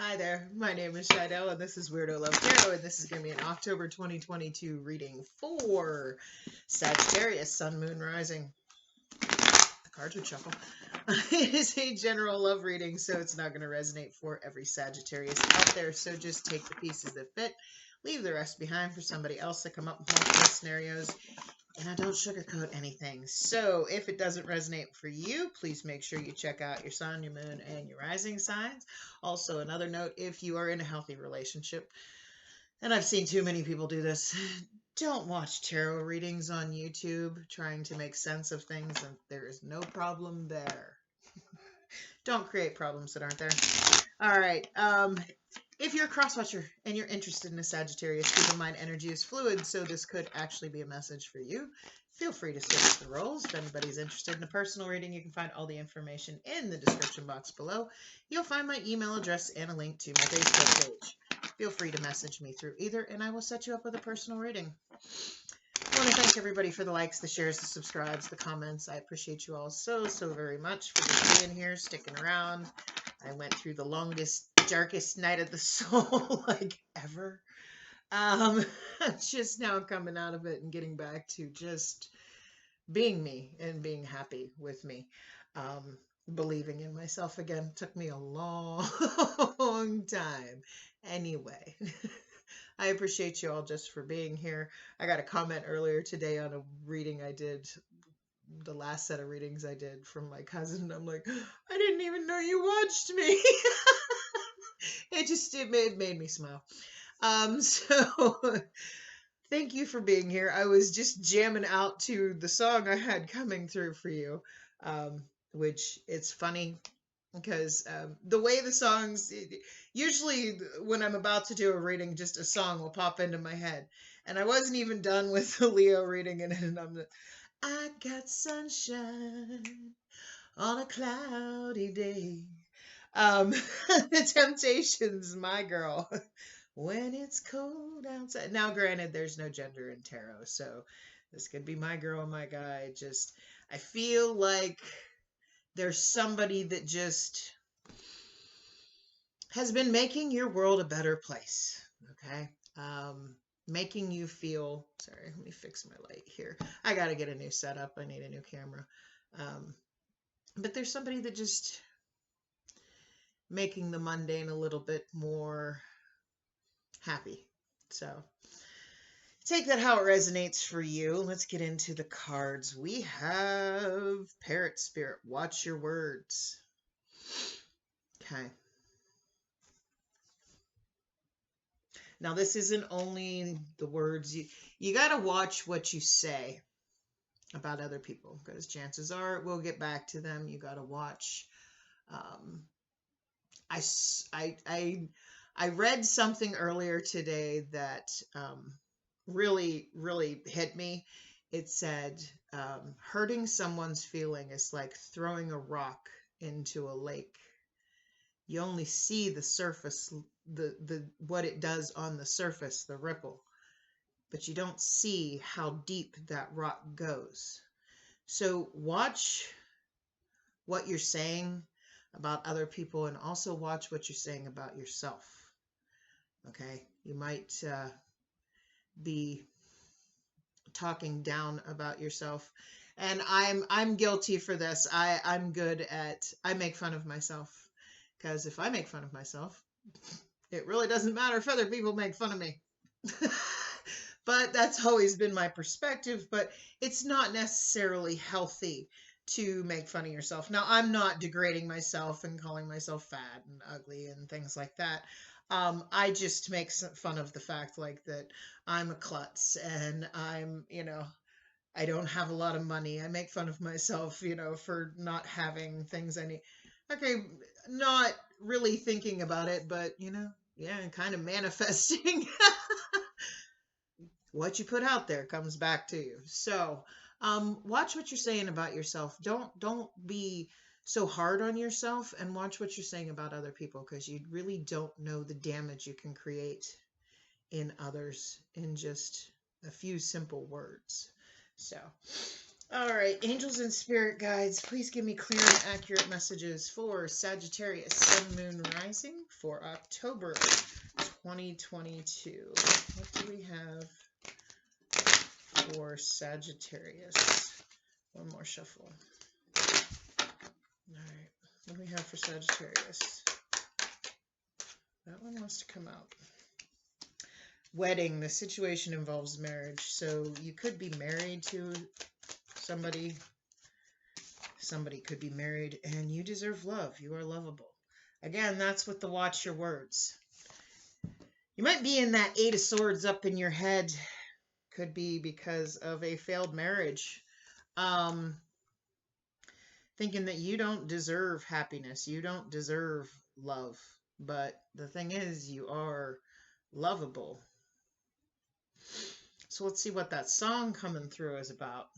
Hi there, my name is Shidell, and this is Weirdo Love Tarot, and this is going to be an October 2022 reading for Sagittarius, Sun, Moon, Rising. The cards would shuffle. It is a general love reading, so it's not going to resonate for every Sagittarius out there, so just take the pieces that fit, leave the rest behind for somebody else to come up with multiple scenarios. And I don't sugarcoat anything. So if it doesn't resonate for you, please make sure you check out your sun, your moon, and your rising signs. Also, another note, if you are in a healthy relationship, and I've seen too many people do this, don't watch tarot readings on YouTube trying to make sense of things, and there is no problem there. Don't create problems that aren't there. All right. If you're a cross-watcher and you're interested in a Sagittarius, keep in mind energy is fluid, so this could actually be a message for you. Feel free to switch the roles. If anybody's interested in a personal reading, you can find all the information in the description box below. You'll find my email address and a link to my Facebook page. Feel free to message me through either, and I will set you up with a personal reading. I want to thank everybody for the likes, the shares, the subscribes, the comments. I appreciate you all so very much for just being here, sticking around. I went through the longest, darkest night of the soul like ever. Just now coming out of it and getting back to just being me and being happy with me. Believing in myself again took me a long time. Anyway, I appreciate you all just for being here. I got a comment earlier today on a reading I did, the last set of readings I did from my cousin. I'm like, I didn't even know you watched me. It made me smile. So thank you for being here. I was just jamming out to the song I had coming through for you, which it's funny because the way the songs, usually when I'm about to do a reading, just a song will pop into my head. And I wasn't even done with the Leo reading, and I got sunshine on a cloudy day. The Temptations, My Girl. When it's cold outside. Now, granted, there's no gender in tarot, so this could be my girl, my guy. Just, I feel like there's somebody that just has been making your world a better place, okay? Making you feel, sorry, let me fix my light here. I got to get a new setup. I need a new camera. But there's somebody that just making the mundane a little bit more happy. So take that how it resonates for you. Let's get into the cards. We have Parrot Spirit. Watch your words. Okay. Now this isn't only the words. You got to watch what you say about other people, because chances are we'll get back to them. You got to watch. I read something earlier today that really hit me. It said, hurting someone's feeling is like throwing a rock into a lake. You only see the surface, the what it does on the surface, the ripple, but you don't see how deep that rock goes. So watch what you're saying about other people, and also watch what you're saying about yourself. Okay, you might be talking down about yourself, and I'm guilty for this. I'm good at, I make fun of myself, because if I make fun of myself, it really doesn't matter if other people make fun of me. But that's always been my perspective, but it's not necessarily healthy to make fun of yourself. Now, I'm not degrading myself and calling myself fat and ugly and things like that. I just make fun of the fact like that I'm a klutz, and I'm, I don't have a lot of money. I make fun of myself, for not having things I need. Okay, not really thinking about it, but, yeah, kind of manifesting. What you put out there comes back to you. So, watch what you're saying about yourself. Don't be so hard on yourself, and watch what you're saying about other people, because you really don't know the damage you can create in others in just a few simple words. So All right, angels and spirit guides, please give me clear and accurate messages for Sagittarius, Sun, Moon, Rising for October 2022. What do we have for Sagittarius? One more shuffle. All right, what do we have for Sagittarius? That one wants to come out. Wedding. The situation involves marriage, so you could be married to somebody. Somebody could be married, and you deserve love. You are lovable. Again, that's with the watch your words. You might be in that 8 of Swords up in your head. Could be because of a failed marriage. Thinking that you don't deserve happiness. You don't deserve love. But the thing is, you are lovable. So let's see what that song coming through is about.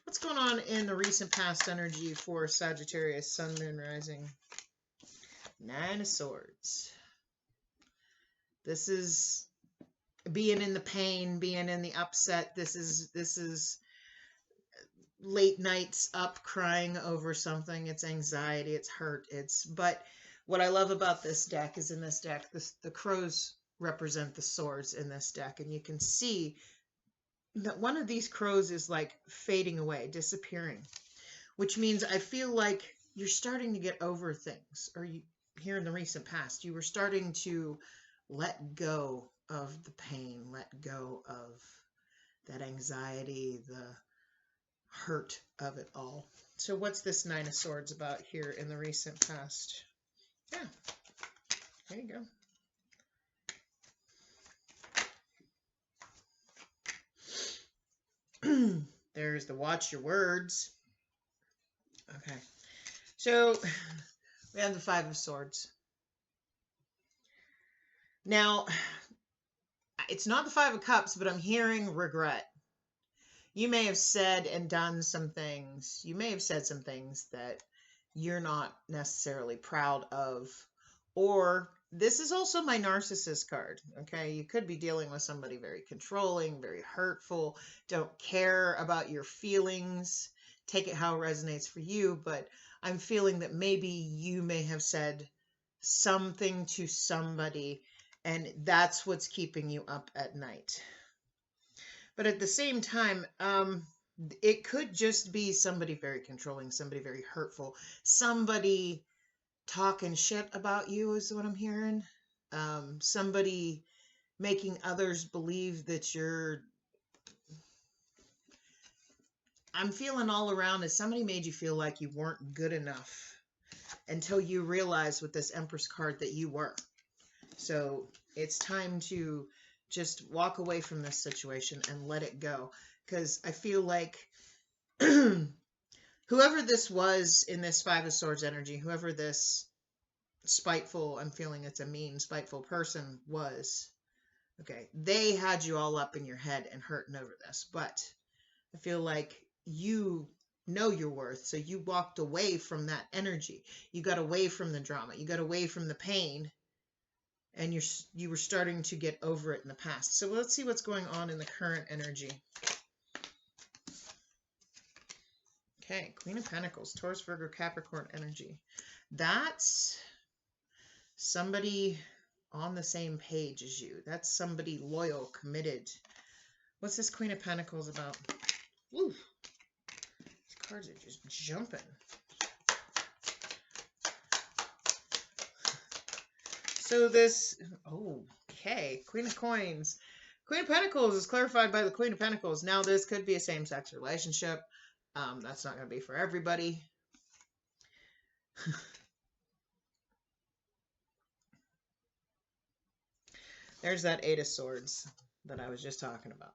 What's going on in the recent past energy for Sagittarius, Sun, Moon, Rising? 9 of Swords. This is being in the pain, being in the upset. This is late nights up crying over something. It's anxiety, it's hurt, but what I love about this deck is in this deck, the crows represent the swords in this deck, and you can see that one of these crows is like fading away, disappearing, which means I feel like you're starting to get over things, or you, here in the recent past, you were starting to let go of the pain, let go of that anxiety, the hurt of it all. So what's this 9 of Swords about here in the recent past? Yeah, there you go. There's the watch your words. Okay, so we have the 5 of Swords. Now, it's not the 5 of Cups, but I'm hearing regret. You may have said and done some things. You may have said some things that you're not necessarily proud of. Or this is also my narcissist card. Okay, you could be dealing with somebody very controlling, very hurtful, don't care about your feelings. Take it how it resonates for you, but I'm feeling that maybe you may have said something to somebody, and that's what's keeping you up at night. But at the same time, it could just be somebody very controlling, somebody very hurtful, somebody talking shit about you is what I'm hearing. Somebody making others believe that you're... I'm feeling all around as somebody made you feel like you weren't good enough until you realized with this Empress card that you were. So it's time to just walk away from this situation and let it go. Because I feel like whoever this was in this 5 of Swords energy, whoever this spiteful, I'm feeling it's a mean, spiteful person was, okay, they had you all up in your head and hurting over this. But I feel like you know your worth, so you walked away from that energy. You got away from the drama. You got away from the pain. And you were starting to get over it in the past. So let's see what's going on in the current energy. Okay, Queen of Pentacles, Taurus, Virgo, Capricorn energy. That's somebody on the same page as you. That's somebody loyal, committed. What's this Queen of Pentacles about? Woo! These cards are just jumping. So this, okay, Queen of Coins. Queen of Pentacles is clarified by the Queen of Pentacles. Now, this could be a same-sex relationship. That's not going to be for everybody. There's that 8 of Swords that I was just talking about.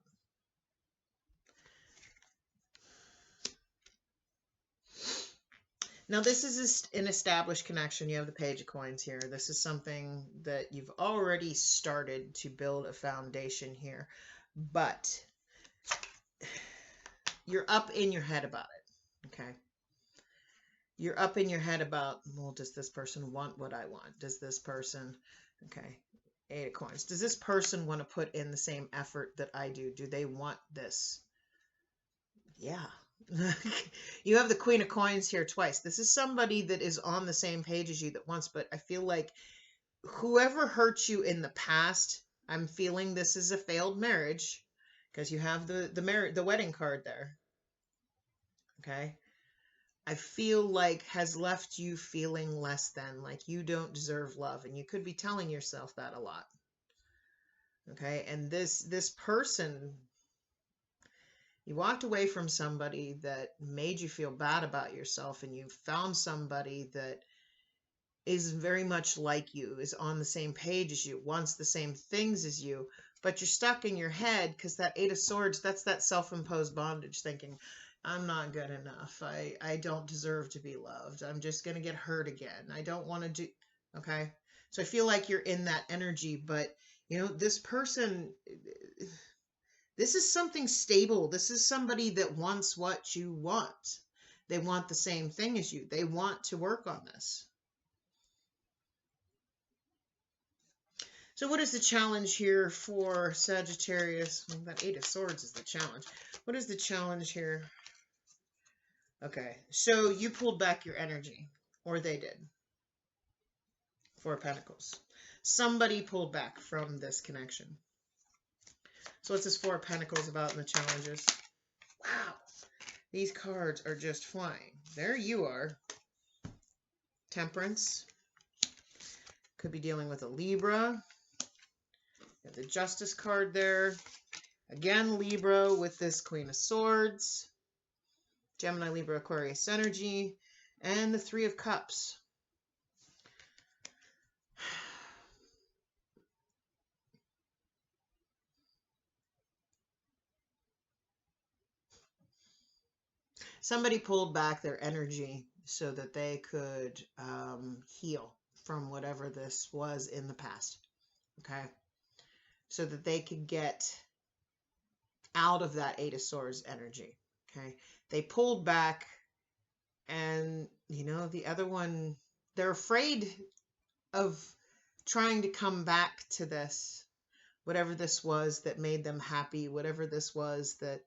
Now, this is an established connection. You have the Page of Coins here. This is something that you've already started to build a foundation here. But you're up in your head about it, okay? You're up in your head about, well, does this person want what I want? Does this person, okay? Eight of Coins. Does this person want to put in the same effort that I do? Do they want this? Yeah. You have the Queen of Coins here twice. This is somebody that is on the same page as you that wants, but I feel like whoever hurt you in the past, I'm feeling this is a failed marriage because you have the wedding card there. Okay? I feel like has left you feeling less than, like you don't deserve love, and you could be telling yourself that a lot. Okay? And this person, you walked away from somebody that made you feel bad about yourself, and you found somebody that is very much like you, is on the same page as you, wants the same things as you, but you're stuck in your head because that Eight of Swords, that's that self-imposed bondage, thinking, I'm not good enough. I don't deserve to be loved. I'm just going to get hurt again. I don't want to do, okay? So I feel like you're in that energy, but you know, this person, this is something stable. This is somebody that wants what you want. They want the same thing as you. They want to work on this. So what is the challenge here for Sagittarius? Well, that Eight of Swords is the challenge. What is the challenge here? Okay, so you pulled back your energy, or they did. Four of Pentacles. Somebody pulled back from this connection. So what's this Four of Pentacles about in the challenges? Wow, these cards are just flying. There you are. Temperance. Could be dealing with a Libra. You have the Justice card there. Again, Libra with this Queen of Swords. Gemini, Libra, Aquarius energy. And the Three of Cups. Somebody pulled back their energy so that they could heal from whatever this was in the past. Okay? So that they could get out of that Eight of Swords energy. Okay? They pulled back, and, you know, the other one, they're afraid of trying to come back to this, whatever this was that made them happy, whatever this was that,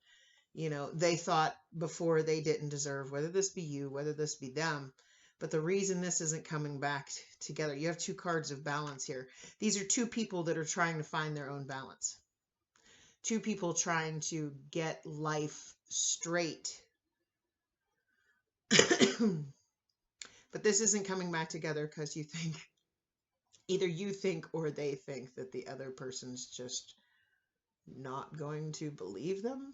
you know, they thought before they didn't deserve, whether this be you, whether this be them. But the reason this isn't coming back together, you have two cards of balance here. These are two people that are trying to find their own balance. Two people trying to get life straight. But this isn't coming back together because you think, either you think or they think that the other person's just not going to believe them,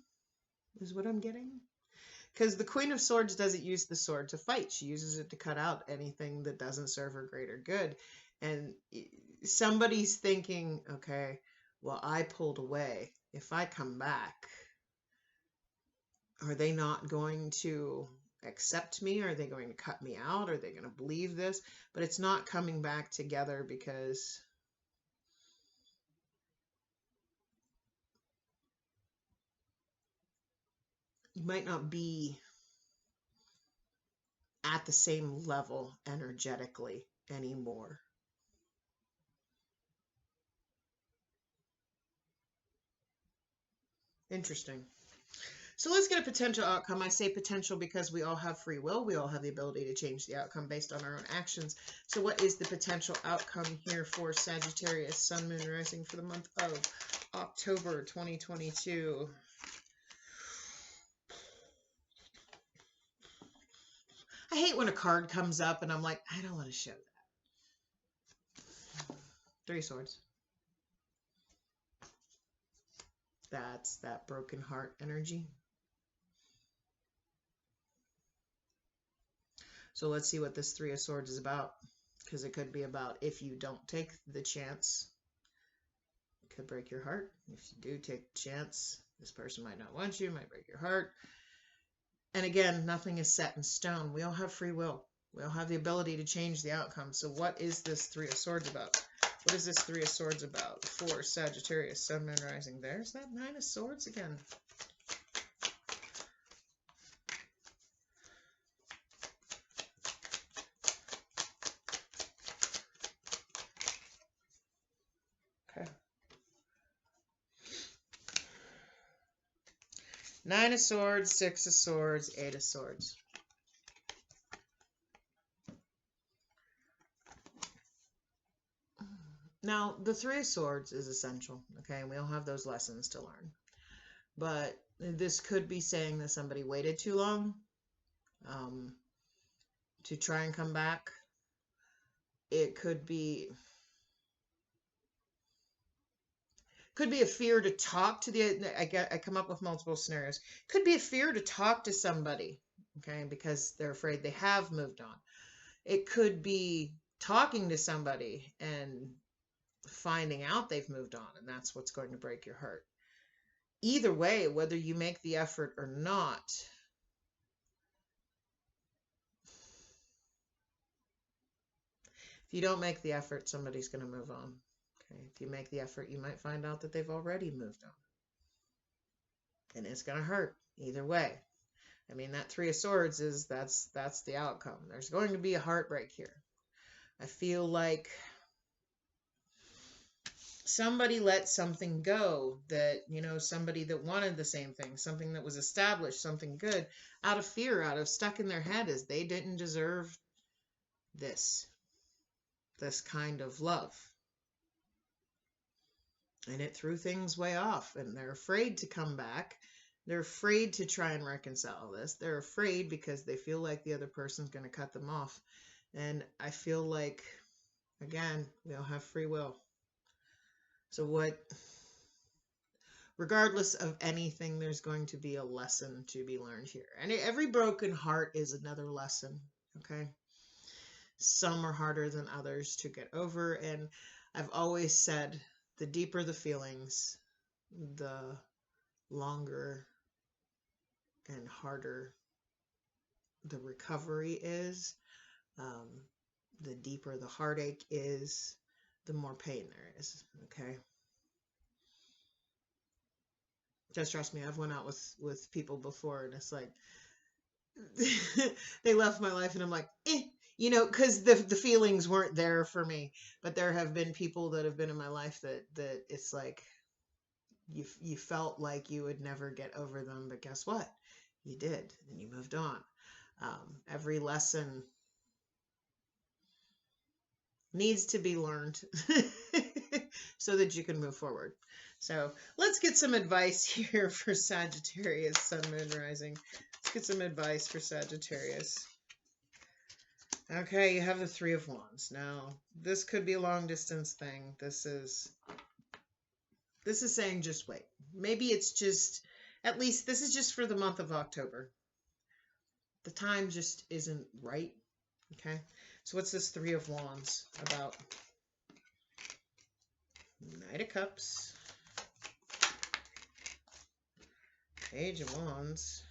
is what I'm getting. Because the Queen of Swords doesn't use the sword to fight. She uses it to cut out anything that doesn't serve her greater good. And somebody's thinking, okay, well, I pulled away. If I come back, are they not going to accept me? Are they going to cut me out? Are they going to believe this? But it's not coming back together because you might not be at the same level energetically anymore. Interesting. So let's get a potential outcome. I say potential because we all have free will. We all have the ability to change the outcome based on our own actions. So what is the potential outcome here for Sagittarius, Sun, Moon, Rising for the month of October 2022? I hate when a card comes up and I'm like, I don't want to show that. Three of Swords. That's that broken heart energy. So let's see what this Three of Swords is about. Because it could be about if you don't take the chance, it could break your heart. If you do take the chance, this person might not want you, might break your heart. And again, nothing is set in stone. We all have free will. We all have the ability to change the outcome. So what is this Three of Swords about? What is this Three of Swords about for Sagittarius, Sun, Moon, Rising? There's that Nine of Swords again. Nine of Swords, Six of Swords, Eight of Swords. Now, the Three of Swords is essential, okay? And we all have those lessons to learn. But this could be saying that somebody waited too long to try and come back. It could be a fear to talk to I come up with multiple scenarios. Could be a fear to talk to somebody, okay, because they're afraid they have moved on. It could be talking to somebody and finding out they've moved on, and that's what's going to break your heart. Either way, whether you make the effort or not, if you don't make the effort, somebody's going to move on. Okay? If you make the effort, you might find out that they've already moved on. And it's going to hurt either way. I mean, that Three of Swords that's the outcome. There's going to be a heartbreak here. I feel like somebody let something go that, somebody that wanted the same thing, something that was established, something good, out of fear, out of stuck in their head as they didn't deserve this kind of love. And it threw things way off, and they're afraid to come back. They're afraid to try and reconcile this. They're afraid because they feel like the other person's going to cut them off. And I feel like, again, we all have free will. So regardless of anything, there's going to be a lesson to be learned here. And every broken heart is another lesson, okay? Some are harder than others to get over. And I've always said, the deeper the feelings, the longer and harder the recovery is. The deeper the heartache is, the more pain there is, okay? Just trust me, I've went out with people before, and it's like, they left my life, and I'm like, because the feelings weren't there for me. But there have been people that have been in my life that it's like, you felt like you would never get over them, but guess what? You did, and you moved on. Every lesson needs to be learned so that you can move forward. So let's get some advice here for Sagittarius, Sun, Moon, Rising. Let's get some advice for Sagittarius. Okay, you have the Three of Wands. Now, this could be a long distance thing. This is saying just wait. Maybe it's just, at least this is just for the month of October. The time just isn't right. Okay, so what's this Three of Wands about? Knight of Cups, Page of Wands,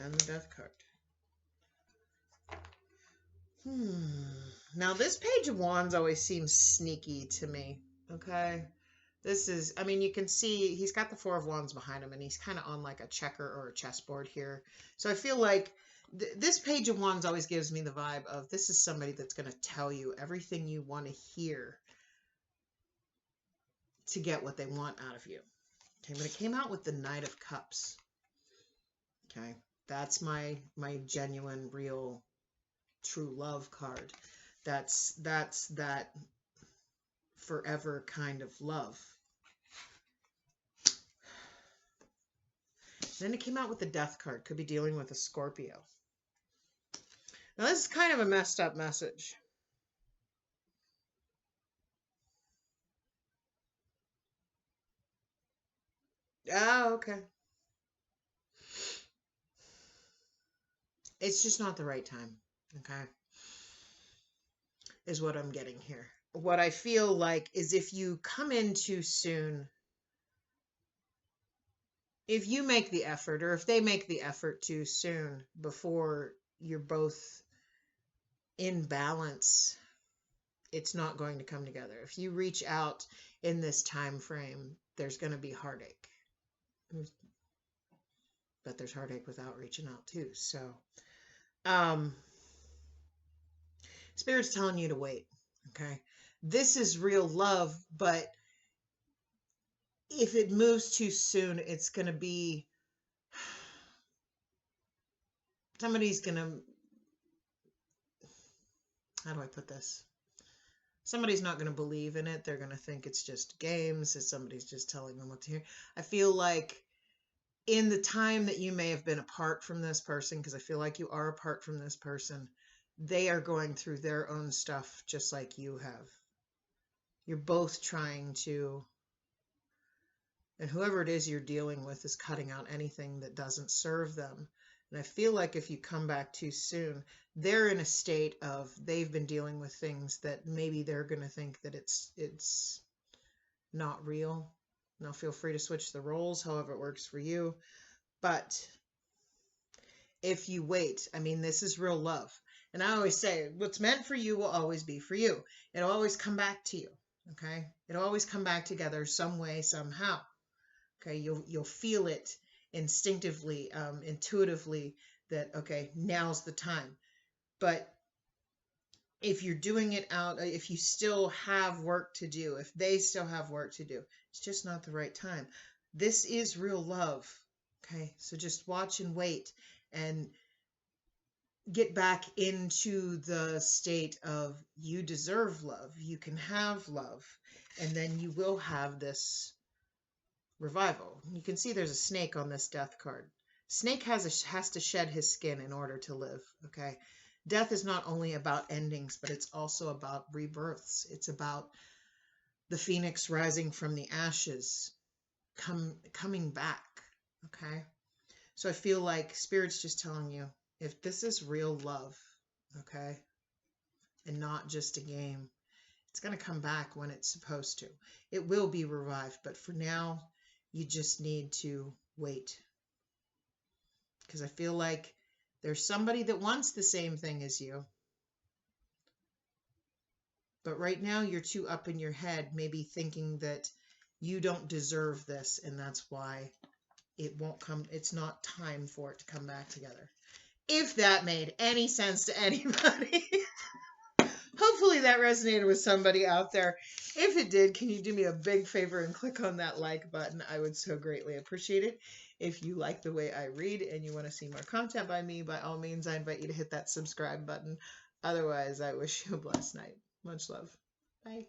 and the Death card. Now, this Page of Wands always seems sneaky to me, okay? This is, I mean, you can see he's got the Four of Wands behind him, and he's kind of on like a checker or a chessboard here. So I feel like this Page of Wands always gives me the vibe of this is somebody that's going to tell you everything you want to hear to get what they want out of you. Okay, but it came out with the Knight of Cups. Okay, that's my genuine, real, true love card. That's that forever kind of love. Then it came out with the Death card. Could be dealing with a Scorpio. Now, this is kind of a messed up message. Oh, okay. It's just not the right time, okay? Is what I'm getting here. What I feel like is if you come in too soon, if you make the effort, or if they make the effort too soon before you're both in balance, it's not going to come together. If you reach out in this time frame, there's going to be heartache. But there's heartache without reaching out too. So, Spirit's telling you to wait, okay? This is real love, but if it moves too soon, it's going to be somebody's going to, how do I put this? Somebody's not going to believe in it. They're going to think it's just games. That somebody's just telling them what to hear. I feel like in the time that you may have been apart from this person, because I feel like you are apart from this person, they are going through their own stuff just like you have. You're both trying to, and whoever it is you're dealing with is cutting out anything that doesn't serve them. And I feel like if you come back too soon, they're in a state of, they've been dealing with things that maybe they're going to think that it's not real. Now feel free to switch the roles however it works for you. But if you wait, I mean, this is real love. And I always say, what's meant for you will always be for you. It'll always come back to you. Okay? It'll always come back together some way, somehow. Okay? You'll feel it instinctively, intuitively, that, okay, now's the time. But if you're doing it out, if you still have work to do, if they still have work to do, it's just not the right time. This is real love. Okay? So just watch and wait and get back into the state of, you deserve love. You can have love. And then you will have this revival. You can see there's a snake on this death card. Snake has to shed his skin in order to live. Okay? Death is not only about endings, but it's also about rebirths. It's about the phoenix rising from the ashes, coming back. Okay? So I feel like Spirit's just telling you, if this is real love, okay, and not just a game, it's going to come back when it's supposed to. It will be revived, but for now, you just need to wait. Because I feel like there's somebody that wants the same thing as you. But right now, you're too up in your head, maybe thinking that you don't deserve this, and that's why it won't come. It's not time for it to come back together. If that made any sense to anybody. Hopefully that resonated with somebody out there. If it did, can you do me a big favor and click on that like button? I would so greatly appreciate it. If you like the way I read and you want to see more content by me, by all means, I invite you to hit that subscribe button. Otherwise, I wish you a blessed night. Much love. Bye.